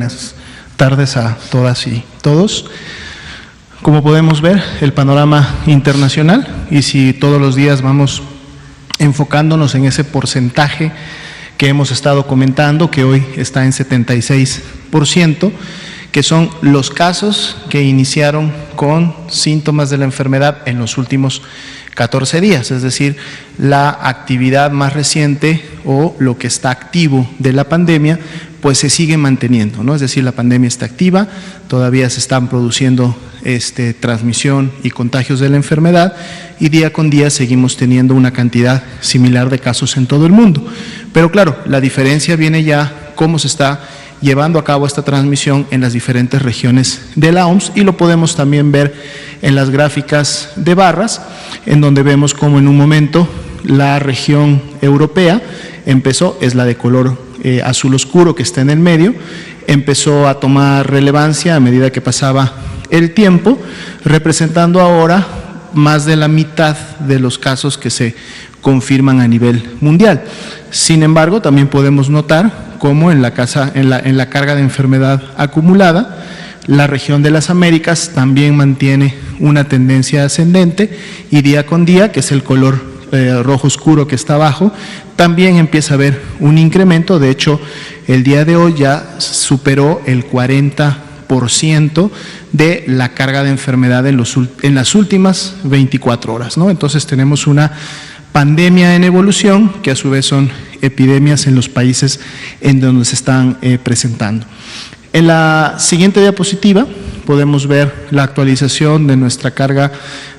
buenas tardes a todas y todos. Como podemos ver, el panorama internacional, y si todos los días vamos enfocándonos en ese porcentaje que hemos estado comentando, que hoy está en 76%, que son los casos que iniciaron con síntomas de la enfermedad en los últimos 14 días, es decir, la actividad más reciente o lo que está activo de la pandemia, pues se sigue manteniendo, ¿no? Es decir, la pandemia está activa, todavía se están produciendo transmisión y contagios de la enfermedad, y día con día seguimos teniendo una cantidad similar de casos en todo el mundo. Pero claro, la diferencia viene ya cómo se está llevando a cabo esta transmisión en las diferentes regiones de la OMS, y lo podemos también ver en las gráficas de barras, en donde vemos cómo en un momento la región europea empezó, es la de color azul oscuro que está en el medio, empezó a tomar relevancia a medida que pasaba el tiempo, representando ahora más de la mitad de los casos que se confirman a nivel mundial. Sin embargo, también podemos notar cómo en la carga de enfermedad acumulada, la región de las Américas también mantiene una tendencia ascendente, y día con día, que es el color rojo oscuro que está abajo, también empieza a haber un incremento. De hecho, el día de hoy ya superó el 40% de la carga de enfermedad en las últimas 24 horas, ¿no? Entonces tenemos una pandemia en evolución, que a su vez son epidemias en los países en donde se están presentando. En la siguiente diapositiva podemos ver la actualización de nuestra carga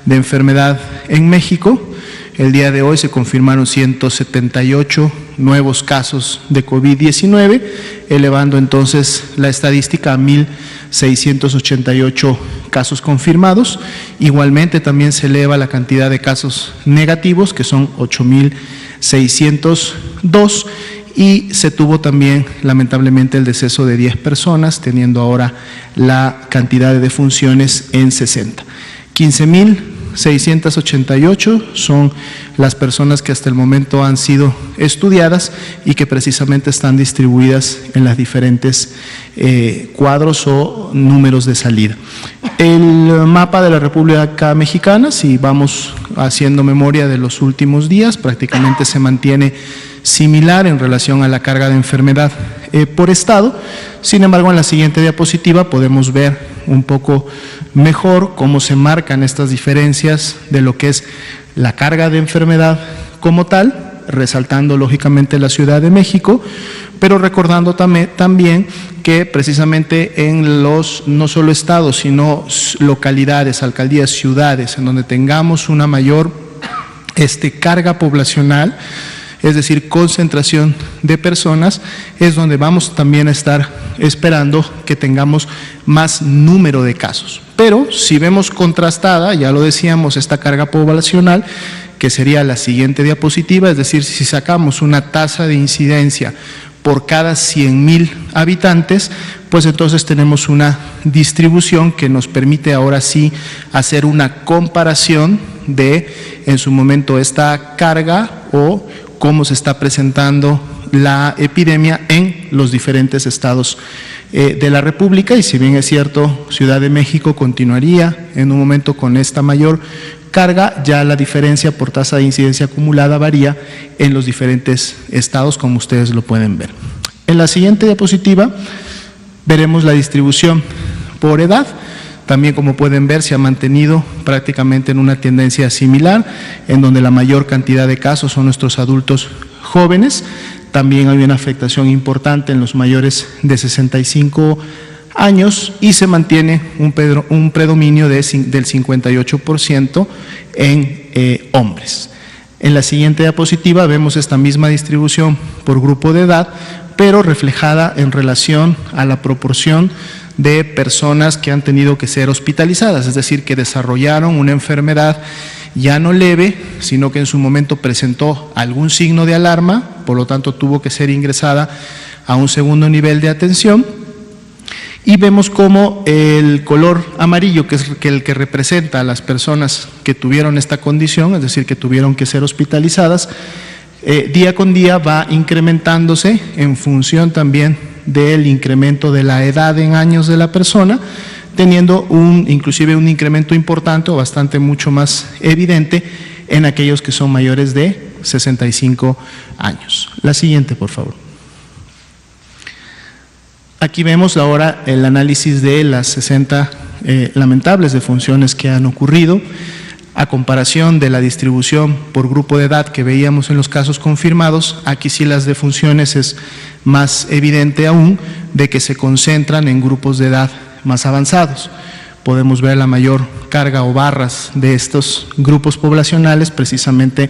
de enfermedad en México. El día de hoy se confirmaron 178 nuevos casos de COVID-19, elevando entonces la estadística a 1.688 casos confirmados. Igualmente también se eleva la cantidad de casos negativos, que son 8.602, y se tuvo también lamentablemente el deceso de 10 personas, teniendo ahora la cantidad de defunciones en 60. 15.688 son las personas que hasta el momento han sido estudiadas y que precisamente están distribuidas en las diferentes cuadros o números de salida. El mapa de la República Mexicana, si vamos haciendo memoria de los últimos días, prácticamente se mantiene similar en relación a la carga de enfermedad por estado. Sin embargo, en la siguiente diapositiva podemos ver un poco mejor cómo se marcan estas diferencias de lo que es la carga de enfermedad como tal, resaltando lógicamente la Ciudad de México, pero recordando también que precisamente en los no solo estados, sino localidades, alcaldías, ciudades, en donde tengamos una mayor carga poblacional, es decir, concentración de personas, es donde vamos también a estar esperando que tengamos más número de casos. Pero si vemos contrastada, ya lo decíamos, esta carga poblacional, que sería la siguiente diapositiva, es decir, si sacamos una tasa de incidencia por cada 100.000 habitantes, pues entonces tenemos una distribución que nos permite ahora sí hacer una comparación de, en su momento, esta carga o cómo se está presentando la epidemia en los diferentes estados de la República. Y si bien es cierto, Ciudad de México continuaría en un momento con esta mayor carga, ya la diferencia por tasa de incidencia acumulada varía en los diferentes estados, como ustedes lo pueden ver. En la siguiente diapositiva veremos la distribución por edad. También, como pueden ver, se ha mantenido prácticamente en una tendencia similar, en donde la mayor cantidad de casos son nuestros adultos jóvenes. También hay una afectación importante en los mayores de 65 años y se mantiene un predominio del 58% en hombres. En la siguiente diapositiva vemos esta misma distribución por grupo de edad, pero reflejada en relación a la proporción de personas que han tenido que ser hospitalizadas, es decir, que desarrollaron una enfermedad ya no leve, sino que en su momento presentó algún signo de alarma, por lo tanto tuvo que ser ingresada a un segundo nivel de atención. Y vemos cómo el color amarillo, que es el que representa a las personas que tuvieron esta condición, es decir, que tuvieron que ser hospitalizadas, día con día va incrementándose en función también del incremento de la edad en años de la persona, teniendo inclusive un incremento importante o bastante mucho más evidente en aquellos que son mayores de 65 años. La siguiente, por favor. Aquí vemos ahora el análisis de las 60 lamentables defunciones que han ocurrido, a comparación de la distribución por grupo de edad que veíamos en los casos confirmados. Aquí sí las defunciones es más evidente aún de que se concentran en grupos de edad más avanzados. Podemos ver la mayor carga o barras de estos grupos poblacionales precisamente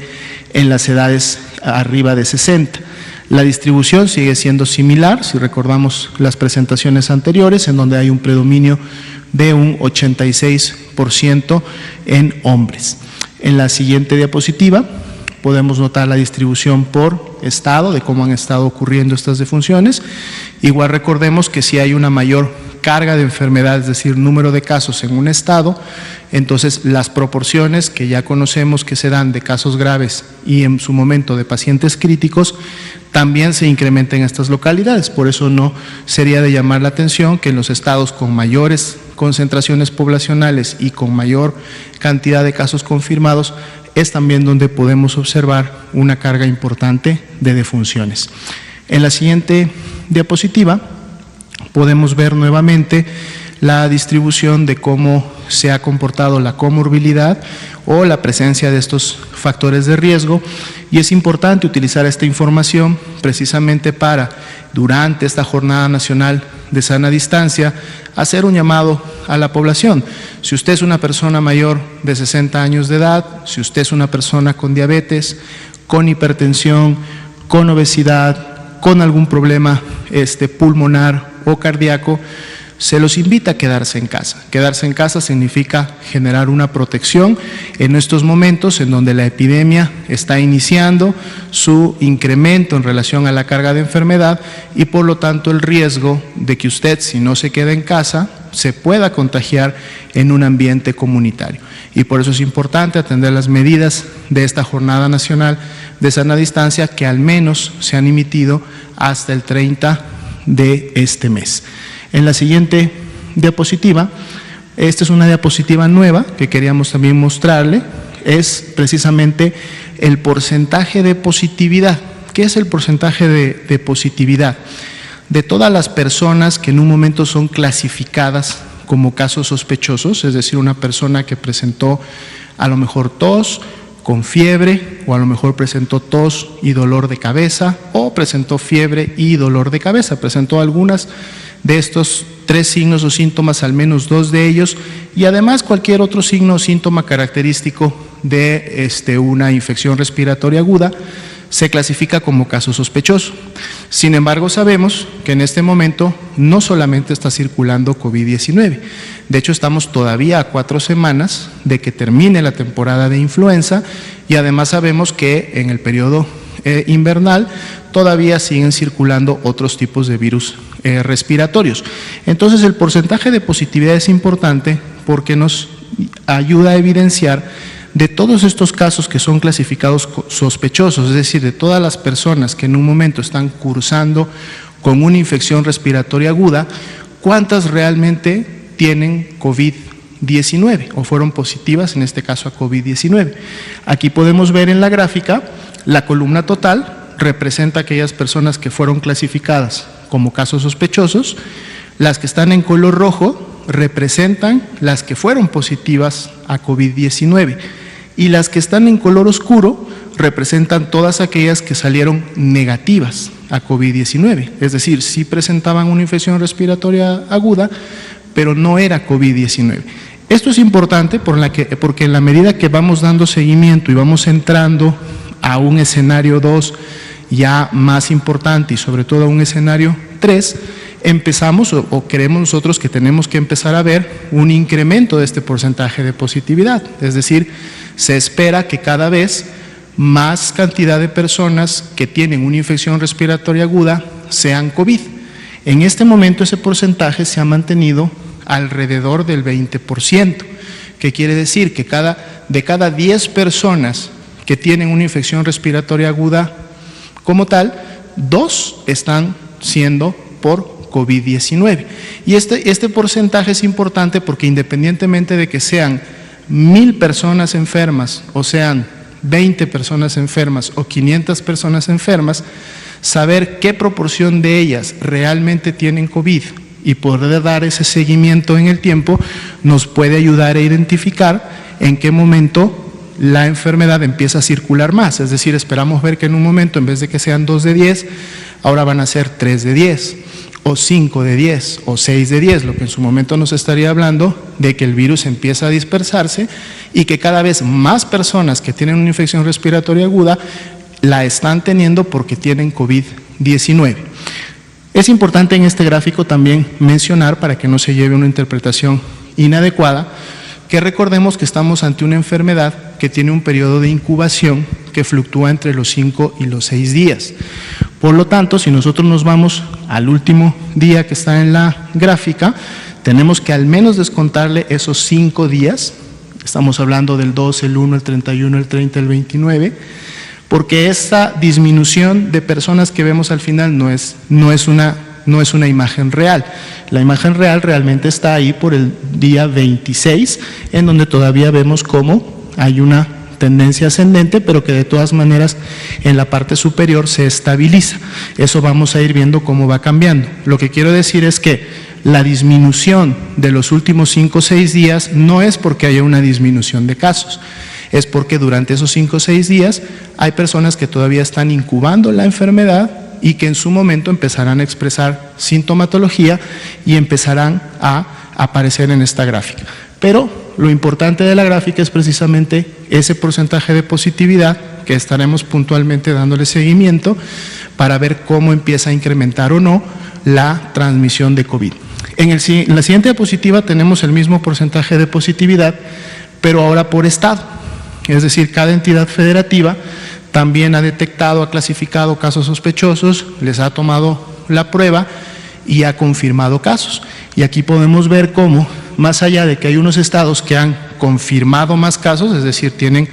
en las edades arriba de 60. La distribución sigue siendo similar, si recordamos las presentaciones anteriores, en donde hay un predominio de un 86% en hombres. En la siguiente diapositiva podemos notar la distribución por estado, de cómo han estado ocurriendo estas defunciones. Igual recordemos que si hay una mayor carga de enfermedad, es decir, número de casos en un estado, entonces las proporciones que ya conocemos que se dan de casos graves y en su momento de pacientes críticos, también se incrementan en estas localidades. Por eso no sería de llamar la atención que en los estados con mayores concentraciones poblacionales y con mayor cantidad de casos confirmados es también donde podemos observar una carga importante de defunciones. En la siguiente diapositiva podemos ver nuevamente la distribución de cómo se ha comportado la comorbilidad o la presencia de estos factores de riesgo, y es importante utilizar esta información precisamente para, durante esta Jornada Nacional de Sana Distancia, hacer un llamado a la población. Si usted es una persona mayor de 60 años de edad, si usted es una persona con diabetes, con hipertensión, con obesidad, con algún problema pulmonar o cardíaco, se los invita a quedarse en casa. Quedarse en casa significa generar una protección en estos momentos en donde la epidemia está iniciando su incremento en relación a la carga de enfermedad y por lo tanto el riesgo de que usted, si no se queda en casa, se pueda contagiar en un ambiente comunitario. Y por eso es importante atender las medidas de esta Jornada Nacional de Sana Distancia que al menos se han emitido hasta el 30 de este mes. En la siguiente diapositiva, esta es una diapositiva nueva que queríamos también mostrarle, es precisamente el porcentaje de positividad. ¿Qué es el porcentaje de positividad? De todas las personas que en un momento son clasificadas como casos sospechosos, es decir, una persona que presentó a lo mejor tos con fiebre, o a lo mejor presentó tos y dolor de cabeza, o presentó fiebre y dolor de cabeza, presentó algunas de estos 3 signos o síntomas, al menos 2 de ellos, y además cualquier otro signo o síntoma característico de una infección respiratoria aguda, se clasifica como caso sospechoso. Sin embargo, sabemos que en este momento no solamente está circulando COVID-19, de hecho estamos todavía a 4 semanas de que termine la temporada de influenza y además sabemos que en el periodo invernal todavía siguen circulando otros tipos de virus respiratorios. Entonces el porcentaje de positividad es importante porque nos ayuda a evidenciar de todos estos casos que son clasificados sospechosos, es decir, de todas las personas que en un momento están cursando con una infección respiratoria aguda, ¿cuántas realmente tienen COVID-19 o fueron positivas en este caso a COVID-19? Aquí podemos ver en la gráfica la columna total representa aquellas personas que fueron clasificadas como casos sospechosos, las que están en color rojo representan las que fueron positivas a COVID-19 y las que están en color oscuro representan todas aquellas que salieron negativas a COVID-19, es decir, sí presentaban una infección respiratoria aguda, pero no era COVID-19. Esto es importante porque en la medida que vamos dando seguimiento y vamos entrando a un escenario 2 ya más importante y sobre todo a un escenario 3, empezamos o creemos nosotros que tenemos que empezar a ver un incremento de este porcentaje de positividad, es decir, se espera que cada vez más cantidad de personas que tienen una infección respiratoria aguda sean COVID. En este momento ese porcentaje se ha mantenido alrededor del 20%, que quiere decir que de cada 10 personas que tienen una infección respiratoria aguda como tal, 2 están siendo por COVID-19. Y este porcentaje es importante porque independientemente de que sean 1,000 personas enfermas o sean 20 personas enfermas o 500 personas enfermas, saber qué proporción de ellas realmente tienen COVID y poder dar ese seguimiento en el tiempo nos puede ayudar a identificar en qué momento la enfermedad empieza a circular más. Es decir, esperamos ver que en un momento, en vez de que sean 2 de 10, ahora van a ser 3 de 10, o 5 de 10, o 6 de 10, lo que en su momento nos estaría hablando de que el virus empieza a dispersarse y que cada vez más personas que tienen una infección respiratoria aguda la están teniendo porque tienen COVID-19. Es importante en este gráfico también mencionar, para que no se lleve una interpretación inadecuada, que recordemos que estamos ante una enfermedad que tiene un periodo de incubación que fluctúa entre los 5 y los 6 días. Por lo tanto, si nosotros nos vamos al último día que está en la gráfica, tenemos que al menos descontarle esos 5 días, estamos hablando del 2, el 1, el 31, el 30, el 29, porque esta disminución de personas que vemos al final no es una imagen real. La imagen real realmente está ahí por el día 26, en donde todavía vemos cómo hay una tendencia ascendente, pero que de todas maneras en la parte superior se estabiliza. Eso vamos a ir viendo cómo va cambiando. Lo que quiero decir es que la disminución de los últimos 5 o 6 días no es porque haya una disminución de casos, es porque durante esos 5 o 6 días hay personas que todavía están incubando la enfermedad y que en su momento empezarán a expresar sintomatología y empezarán a aparecer en esta gráfica. Pero lo importante de la gráfica es precisamente ese porcentaje de positividad que estaremos puntualmente dándole seguimiento para ver cómo empieza a incrementar o no la transmisión de COVID. En la siguiente diapositiva tenemos el mismo porcentaje de positividad, pero ahora por estado. Es decir, cada entidad federativa también ha detectado, ha clasificado casos sospechosos, les ha tomado la prueba y ha confirmado casos. Y aquí podemos ver cómo, más allá de que hay unos estados que han confirmado más casos, es decir, tienen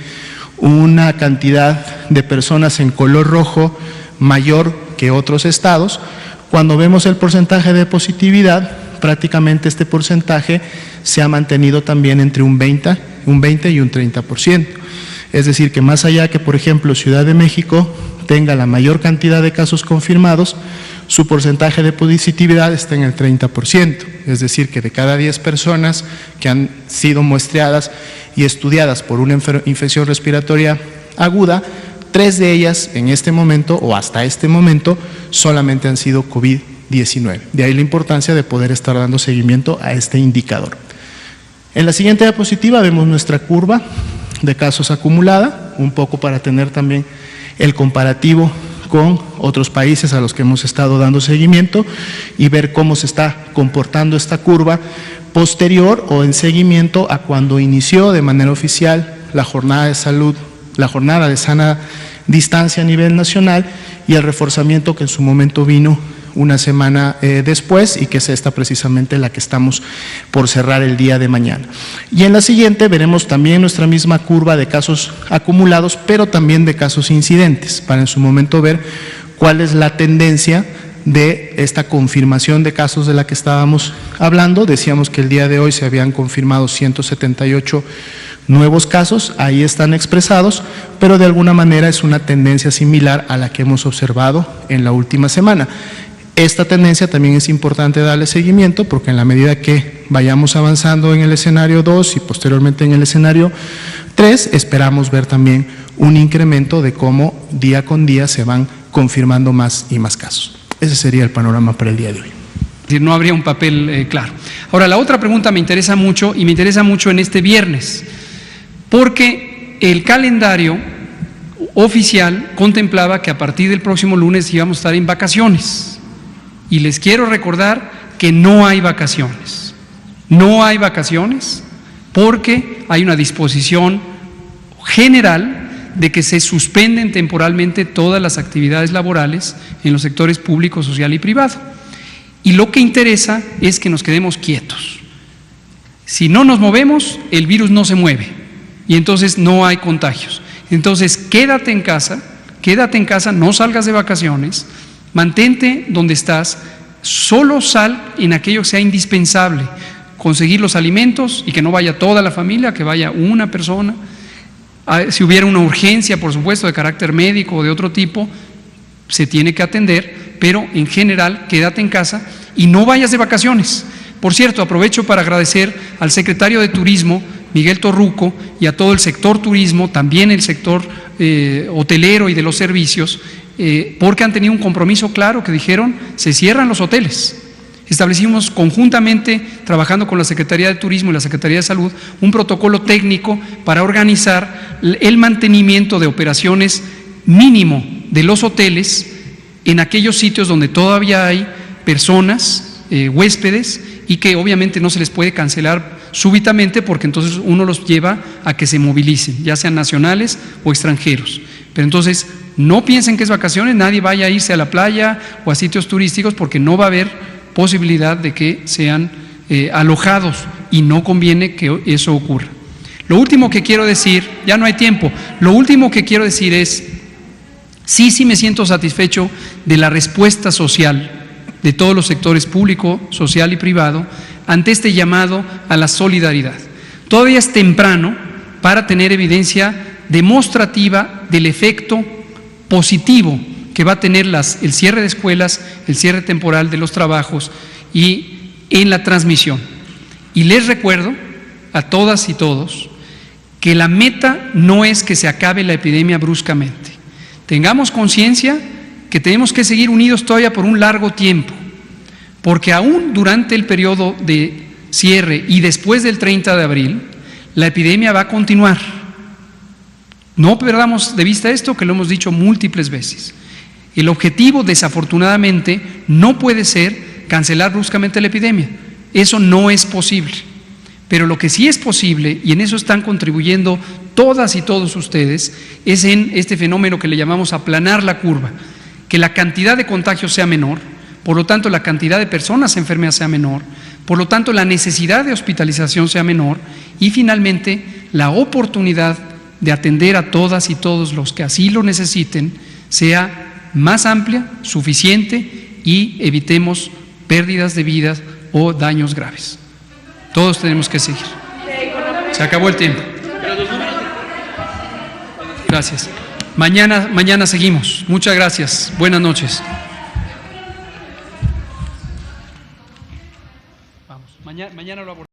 una cantidad de personas en color rojo mayor que otros estados, cuando vemos el porcentaje de positividad, prácticamente este porcentaje se ha mantenido también entre un 20 y un 30%. Es decir, que más allá que, por ejemplo, Ciudad de México tenga la mayor cantidad de casos confirmados, su porcentaje de positividad está en el 30%. Es decir, que de cada 10 personas que han sido muestreadas y estudiadas por una infección respiratoria aguda, 3 de ellas en este momento o hasta este momento solamente han sido COVID-19. De ahí la importancia de poder estar dando seguimiento a este indicador. En la siguiente diapositiva vemos nuestra curva de casos acumulada, un poco para tener también el comparativo con otros países a los que hemos estado dando seguimiento y ver cómo se está comportando esta curva posterior o en seguimiento a cuando inició de manera oficial la jornada de salud, la jornada de sana distancia a nivel nacional y el reforzamiento que en su momento vino una semana después y que es esta precisamente la que estamos por cerrar el día de mañana. Y en la siguiente veremos también nuestra misma curva de casos acumulados, pero también de casos incidentes, para en su momento ver cuál es la tendencia de esta confirmación de casos de la que estábamos hablando. Decíamos que el día de hoy se habían confirmado 178 nuevos casos, ahí están expresados, pero de alguna manera es una tendencia similar a la que hemos observado en la última semana. Esta tendencia también es importante darle seguimiento porque en la medida que vayamos avanzando en el escenario 2 y posteriormente en el escenario 3, esperamos ver también un incremento de cómo día con día se van confirmando más y más casos. Ese sería el panorama para el día de hoy. Es decir, no habría un papel claro. Ahora, la otra pregunta me interesa mucho y me interesa mucho en este viernes, porque el calendario oficial contemplaba que a partir del próximo lunes íbamos a estar en vacaciones. Y les quiero recordar que no hay vacaciones. No hay vacaciones porque hay una disposición general de que se suspenden temporalmente todas las actividades laborales en los sectores público, social y privado. Y lo que interesa es que nos quedemos quietos. Si no nos movemos, el virus no se mueve y entonces no hay contagios. Entonces quédate en casa, no salgas de vacaciones, mantente donde estás, Solo sal en aquello que sea indispensable, conseguir los alimentos y que no vaya toda la familia, que vaya una persona. Si hubiera una urgencia, por supuesto, de carácter médico o de otro tipo, se tiene que atender, pero en general quédate en casa y no vayas de vacaciones. Por cierto, aprovecho para agradecer al secretario de Turismo, Miguel Torruco, y a todo el sector turismo, también el sector hotelero y de los servicios, porque han tenido un compromiso claro que dijeron, se cierran los hoteles. Establecimos conjuntamente, trabajando con la Secretaría de Turismo y la Secretaría de Salud, un protocolo técnico para organizar el mantenimiento de operaciones mínimo de los hoteles en aquellos sitios donde todavía hay personas, huéspedes, y que obviamente no se les puede cancelar súbitamente porque entonces uno los lleva a que se movilicen, ya sean nacionales o extranjeros. Pero entonces no piensen que es vacaciones, nadie vaya a irse a la playa o a sitios turísticos porque no va a haber posibilidad de que sean alojados y no conviene que eso ocurra. Lo último que quiero decir, ya no hay tiempo, lo último que quiero decir es, sí me siento satisfecho de la respuesta social de todos los sectores público, social y privado ante este llamado a la solidaridad. Todavía es temprano para tener evidencia demostrativa del efecto positivo que va a tener el cierre de escuelas, el cierre temporal de los trabajos y en la transmisión. Y les recuerdo a todas y todos que la meta no es que se acabe la epidemia bruscamente. Tengamos conciencia que tenemos que seguir unidos todavía por un largo tiempo, porque aún durante el periodo de cierre y después del 30 de abril, la epidemia va a continuar. No perdamos de vista esto, que lo hemos dicho múltiples veces. El objetivo, desafortunadamente, no puede ser cancelar bruscamente la epidemia. Eso no es posible. Pero lo que sí es posible, y en eso están contribuyendo todas y todos ustedes, es en este fenómeno que le llamamos aplanar la curva, que la cantidad de contagios sea menor, por lo tanto la cantidad de personas enfermas sea menor, por lo tanto la necesidad de hospitalización sea menor y finalmente la oportunidad de atender a todas y todos los que así lo necesiten sea más amplia, suficiente y evitemos pérdidas de vidas o daños graves. Todos tenemos que seguir. Se acabó el tiempo. Gracias. Mañana seguimos. Muchas gracias. Buenas noches. Vamos. Mañana lo abordamos.